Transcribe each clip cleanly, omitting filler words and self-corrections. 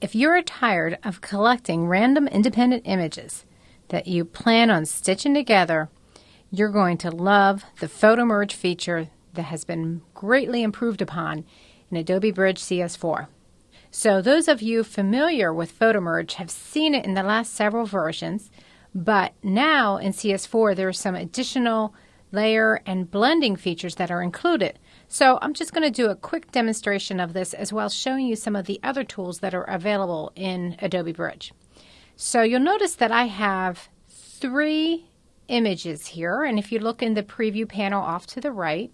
If you're tired of collecting random independent images that you plan on stitching together, you're going to love the Photomerge feature that has been greatly improved upon in Adobe Bridge CS4. So those of you familiar with Photomerge have seen it in the last several versions, but now in CS4 there are some additional layer and blending features that are included. So I'm just going to do a quick demonstration of this as well as showing you some of the other tools that are available in Adobe Bridge. So you'll notice that I have 3 images here, and if you look in the preview panel off to the right,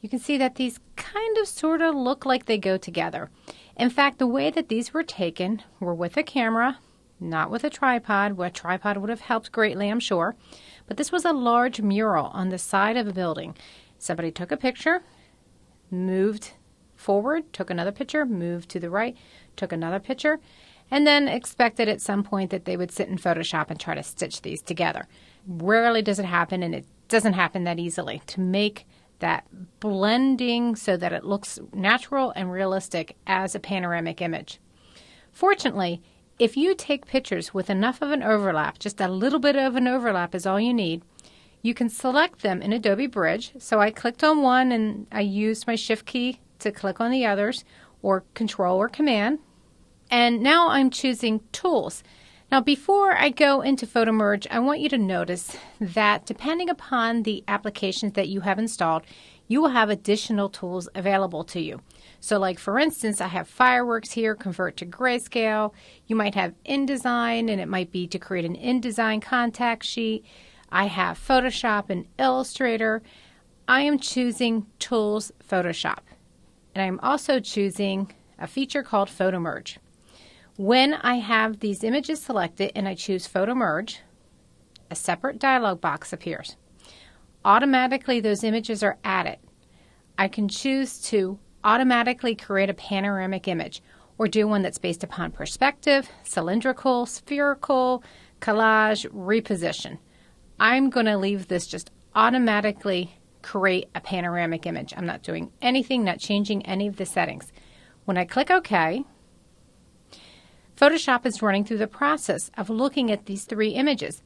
you can see that these kind of sort of look like they go together. In fact, the way that these were taken were with a camera, not with a tripod. Well, a tripod would have helped greatly, I'm sure. But this was a large mural on the side of a building. Somebody took a picture, moved forward, took another picture, moved to the right, took another picture, and then expected at some point that they would sit in Photoshop and try to stitch these together. Rarely does it happen, and it doesn't happen that easily to make that blending so that it looks natural and realistic as a panoramic image. Fortunately, if you take pictures with enough of an overlap, just a little bit of an overlap is all you need, you can select them in Adobe Bridge. So I clicked on one and I used my Shift key to click on the others, or Control or Command. And now I'm choosing Tools. Now before I go into Photomerge, I want you to notice that depending upon the applications that you have installed, you will have additional tools available to you. So like for instance, I have Fireworks here, Convert to Grayscale. You might have InDesign, and it might be to create an InDesign contact sheet. I have Photoshop and Illustrator. I am choosing Tools Photoshop. And I'm also choosing a feature called Photomerge. When I have these images selected and I choose Photomerge, a separate dialog box appears. Automatically those images are added. I can choose to automatically create a panoramic image or do one that's based upon perspective, cylindrical, spherical, collage, reposition. I'm going to leave this just automatically create a panoramic image. I'm not doing anything, not changing any of the settings. When I click OK, Photoshop is running through the process of looking at these 3 images.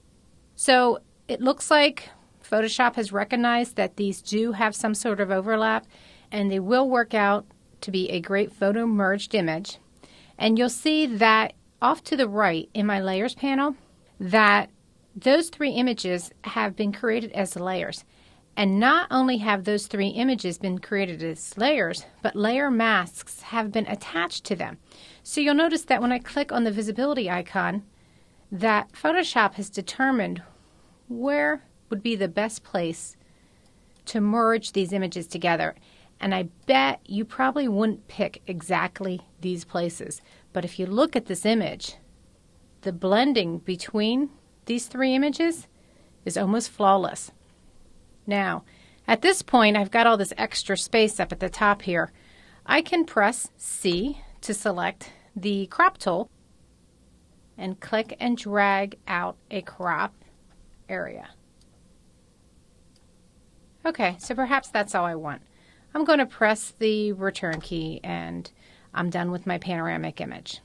So it looks like Photoshop has recognized that these do have some sort of overlap, and they will work out to be a great photo merged image. And you'll see that off to the right in my layers panel that those 3 images have been created as layers. And not only have those 3 images been created as layers, but layer masks have been attached to them. So you'll notice that when I click on the visibility icon, that Photoshop has determined where would be the best place to merge these images together. And I bet you probably wouldn't pick exactly these places. But if you look at this image, the blending between these 3 images is almost flawless. Now, at this point, I've got all this extra space up at the top here. I can press C to select the crop tool and click and drag out a crop area. Okay, so perhaps that's all I want. I'm going to press the return key and I'm done with my panoramic image.